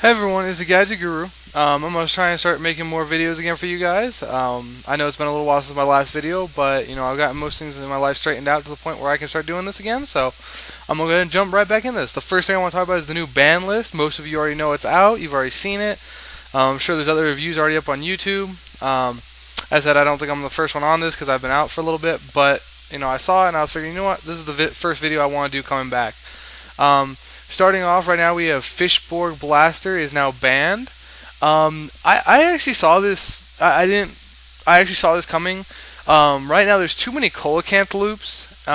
Hey everyone, it's the Gadget Guru. I'm gonna try and start making more videos again for you guys. I know it's been a little while since my last video, but I've got most things in my life straightened out to the point where I can start doing this again. So I'm gonna go ahead and jump right back in this. The first thing I want to talk about is the new ban list. Most of you already know it's out. You've already seen it. I'm sure there's other reviews already up on YouTube. As I said, I don't think I'm the first one on this because I've been out for a little bit, but I saw it and I was figuring, you know what, this is the first video I want to do coming back. Starting off right now, we have Fishborg Blaster is now banned. I actually saw this. I didn't. I actually saw this coming. Right now, there's too many Coelacanth loops.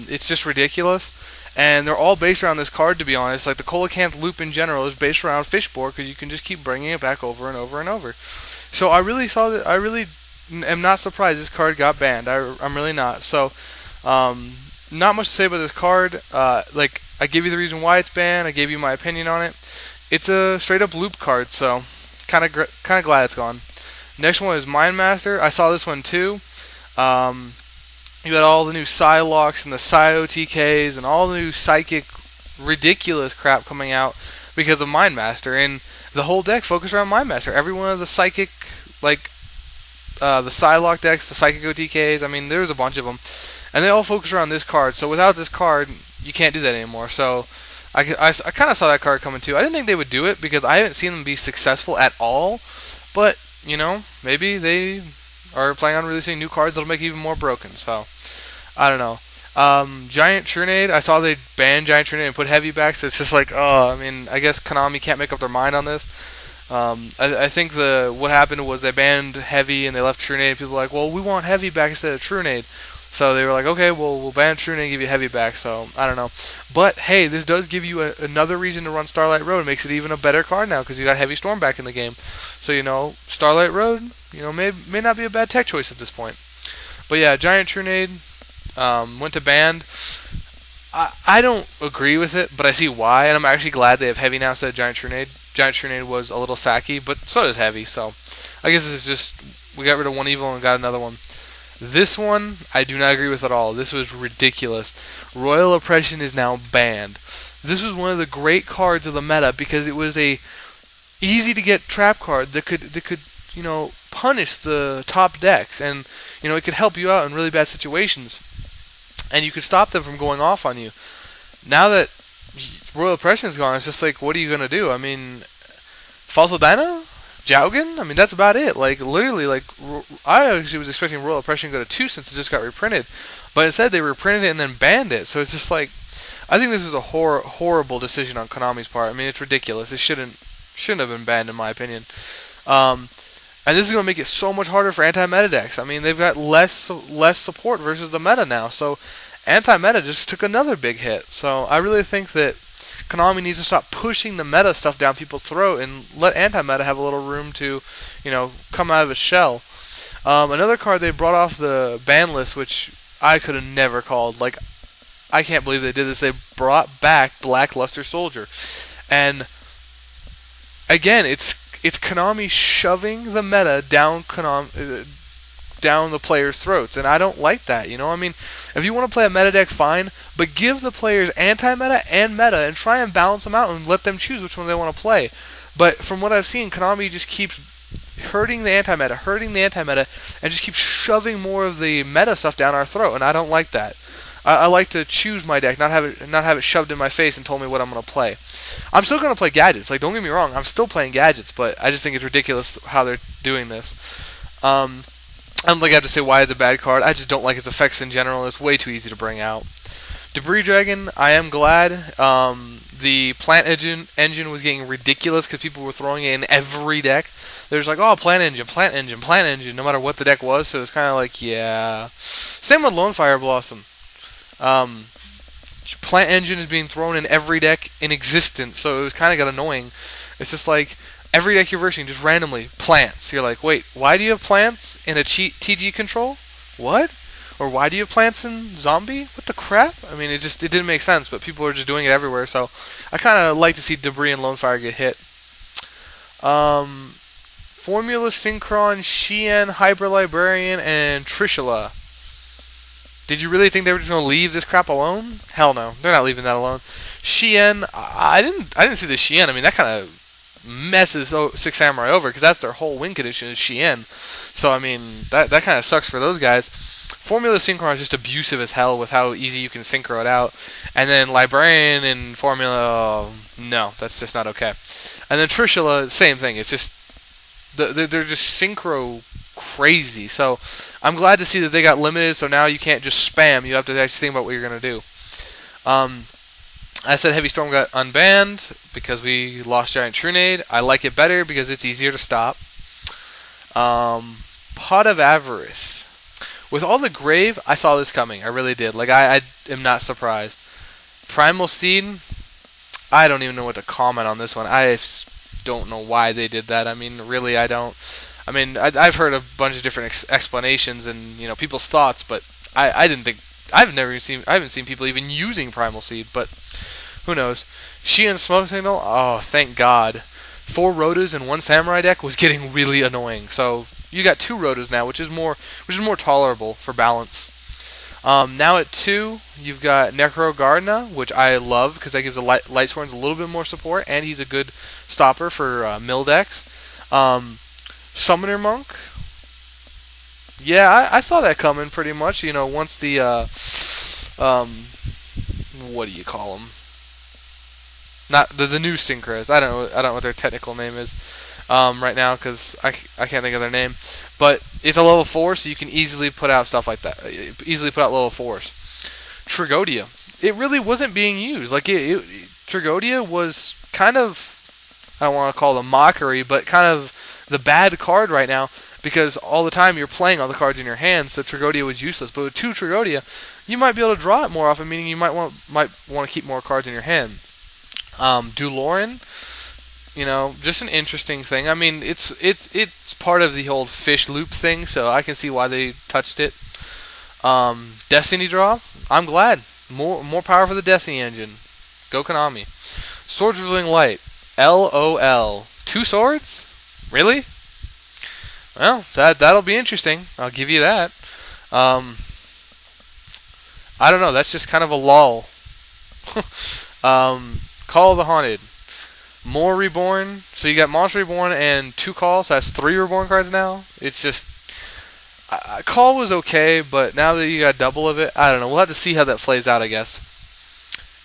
It's just ridiculous, and they're all based around this card. To be honest, like the Coelacanth loop in general is based around Fishborg because you can just keep bringing it back over and over and over. So I really saw that. I really am not surprised this card got banned. I'm really not. So, not much to say about this card. I gave you the reason why it's banned. I gave you my opinion on it. It's a straight up loop card, so kind of glad it's gone. Next one is Mindmaster. I saw this one too. You got all the new Psylocks and the Psy-OTKs and all the new psychic ridiculous crap coming out because of Mindmaster, and the whole deck focused around Mindmaster. Every one of the psychic, the Psylocke decks, the psychic OTKs. I mean, there's a bunch of them, and they all focus around this card. So without this card, you can't do that anymore. So I kind of saw that card coming too. I didn't think they would do it because I haven't seen them be successful at all. But, maybe they are planning on releasing new cards that'll make it even more broken. So, I don't know. Giant Trunade, I saw they banned Giant Trunade and put Heavy back. So it's just like, I guess Konami can't make up their mind on this. I think what happened was they banned Heavy and they left Trunade. People were like, well, we want Heavy back instead of Trunade. So they were like, okay, well, we'll ban Trunade and give you Heavy back. So, I don't know. But, hey, this does give you another reason to run Starlight Road. It makes it even a better card now because you got Heavy Storm back in the game. So, Starlight Road, may not be a bad tech choice at this point. But, yeah, Giant Trunade went to banned. I don't agree with it, but I see why. And I'm actually glad they have Heavy now instead of Giant Trunade. Giant Trunade was a little sacky, but so does Heavy. So, I guess this is just, we got rid of one evil and got another one. This one, I do not agree with at all. This was ridiculous. Royal Oppression is now banned. This was one of the great cards of the meta because it was a easy to get trap card that could punish the top decks, and it could help you out in really bad situations, and you could stop them from going off on you. Now that Royal Oppression is gone, it's just like, what are you gonna do? I mean, Fossil Dino? Jowgen? I mean, that's about it. Literally, I actually was expecting Royal Oppression to go to 2 since it just got reprinted. But instead, they reprinted it and then banned it. So it's just like, I think this was a horrible decision on Konami's part. I mean, it's ridiculous. It shouldn't have been banned, in my opinion. And this is going to make it so much harder for anti-meta decks. I mean, they've got less support versus the meta now. So anti-meta just took another big hit. So I really think that Konami needs to stop pushing the meta stuff down people's throat and let anti-meta have a little room to, come out of its shell. Another card they brought off the ban list, which I could have never called. I can't believe they did this. They brought back Blackluster Soldier, and again, it's Konami shoving the meta down down the players' throats, and I don't like that. I mean, if you want to play a meta deck, fine, but give the players anti-meta and meta and try and balance them out and let them choose which one they want to play. But from what I've seen, Konami just keeps hurting the anti-meta, and just keeps shoving more of the meta stuff down our throat, and I don't like that. I like to choose my deck, not have it shoved in my face and told me what I'm going to play. I'm still going to play gadgets. Don't get me wrong, I'm still playing gadgets, but I just think it's ridiculous how they're doing this. I don't think I have to say why it's a bad card. I just don't like its effects in general. It's way too easy to bring out. Debris Dragon, I am glad. The Plant Engine was getting ridiculous because people were throwing it in every deck. There's like, oh, Plant Engine, no matter what the deck was. So it was kind of like, yeah. Same with Lone Fire Blossom. Plant Engine is being thrown in every deck in existence, so it was kind of got annoying. It's just like, every deck you're versing, just randomly, plants. You're like, wait, why do you have plants in a TG control? What? Or why do you have plants in zombie? What the crap? I mean, it didn't make sense, but people are just doing it everywhere, so I kind of like to see Debris and Lone Fire get hit. Formula Synchron, Shien, Hyper Librarian, and Trishula. Did you really think they were just going to leave this crap alone? Hell no, they're not leaving that alone. Shien, I didn't see the Shien. I mean, that kind of messes Six Samurai over, because that's their whole win condition is Shien. So I mean, that kind of sucks for those guys. Formula Synchro is just abusive as hell with how easy you can synchro it out. And then Librarian and Formula, no, that's just not okay. And then Trishula, same thing. It's just they're just synchro crazy. So I'm glad to see that they got limited. So now you can't just spam. You have to actually think about what you're gonna do. I said Heavy Storm got unbanned because we lost Giant Trunade. I like it better because it's easier to stop. Pot of Avarice. With all the Grave, I saw this coming. I really did. Like, I am not surprised. Primal Seed, I don't even know what to comment on this one. I don't know why they did that. I mean, really, I don't. I mean, I've heard a bunch of different explanations and, you know, people's thoughts, but I didn't think... I haven't seen people even using Primal Seed, but who knows. Shien Smoke Signal, oh, thank God. 4 Rotas and 1 Samurai deck was getting really annoying. So you got 2 Rotas now, which is more tolerable for balance. Now at 2, you've got Necro Gardna, which I love because that gives the Light Sworns a little bit more support, and he's a good stopper for mill decks. Summoner Monk. Yeah, I saw that coming pretty much. You know, once the what do you call them? Not the new Synchros. I don't know what their technical name is right now because I can't think of their name. But it's a level 4, so you can easily put out stuff like that. Easily put out level 4s. Trigodia. It really wasn't being used. Like Trigodia was kind of, I don't want to call it a mockery, but kind of the bad card right now. Because all the time you're playing all the cards in your hand, so Trigodia was useless. But with 2 Trigodia, you might be able to draw it more often, meaning you might want to keep more cards in your hand. Duloran, you know, just an interesting thing. I mean, it's part of the old fish loop thing, so I can see why they touched it. Destiny draw, I'm glad. More power for the Destiny engine. Go Konami. Swords Revealing Light. LOL. 2 swords? Really? Well, that'll be interesting. I'll give you that. I don't know. That's just kind of a lull. Call of the Haunted. More Reborn. So you got Monster Reborn and 2 calls. So that's 3 Reborn cards now. It's just... Call was okay, but now that you got double of it, I don't know. We'll have to see how that plays out, I guess.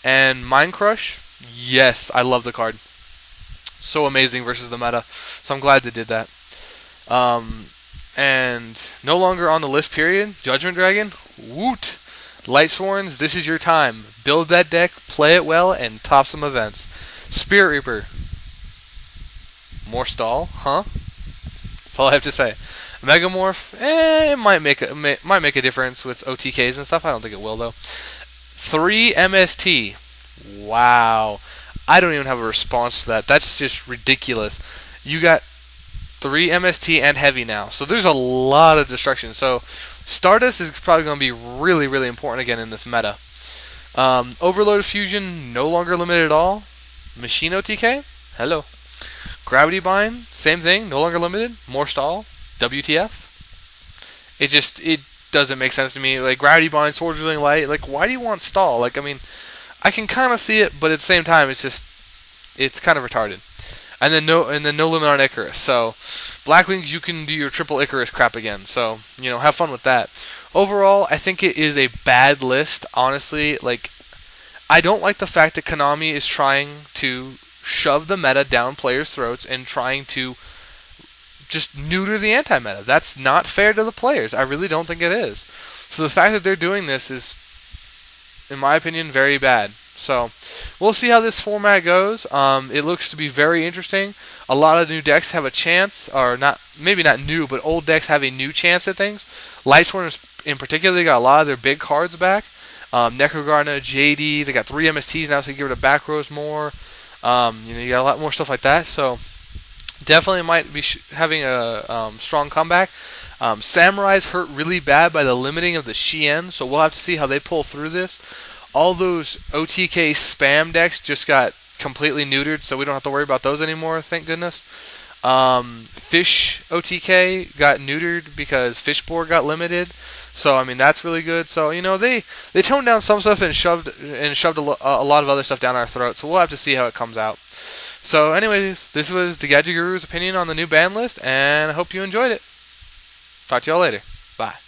And Mind Crush. Yes, I love the card. So amazing versus the meta. So I'm glad they did that. And no longer on the list period, Judgment Dragon, woot! Light Sworns, this is your time. Build that deck, play it well, and top some events. Spirit Reaper. More stall, huh? That's all I have to say. Megamorph, it might make a difference with OTKs and stuff. I don't think it will, though. 3 MST. Wow. I don't even have a response to that. That's just ridiculous. You got 3 MST and Heavy now. So there's a lot of destruction. So Stardust is probably going to be really, really important again in this meta. Overload Fusion, no longer limited at all. Machine OTK, hello. Gravity Bind, same thing, no longer limited. More stall. WTF. It doesn't make sense to me. Like, Gravity Bind, Swords Revealing Light, like, why do you want stall? Like, I mean, I can kind of see it, but at the same time, it's kind of retarded. And then no limit on Icarus. So Blackwings, you can do your triple Icarus crap again. So, you know, have fun with that. Overall, I think it is a bad list. Honestly, like, I don't like the fact that Konami is trying to shove the meta down players' throats and trying to just neuter the anti-meta. That's not fair to the players. I really don't think it is. So the fact that they're doing this is, in my opinion, very bad. So we'll see how this format goes. It looks to be very interesting. A lot of new decks have a chance, or maybe not new, but old decks have a new chance at things. Lightsworn in particular, they got a lot of their big cards back. Necrogardna, JD, they got 3 MSTs now, so you can get rid of back rows more. You know, you got a lot more stuff like that. So definitely might be having a strong comeback. Samurai's hurt really bad by the limiting of the Shien, so we'll have to see how they pull through this. All those OTK spam decks just got completely neutered, so we don't have to worry about those anymore, thank goodness. Fish OTK got neutered because Fishboard got limited, so I mean that's really good. So you know they toned down some stuff and shoved a lot of other stuff down our throats. So we'll have to see how it comes out. So anyways, this was the Gadget Guru's opinion on the new ban list, and I hope you enjoyed it. Talk to y'all later. Bye.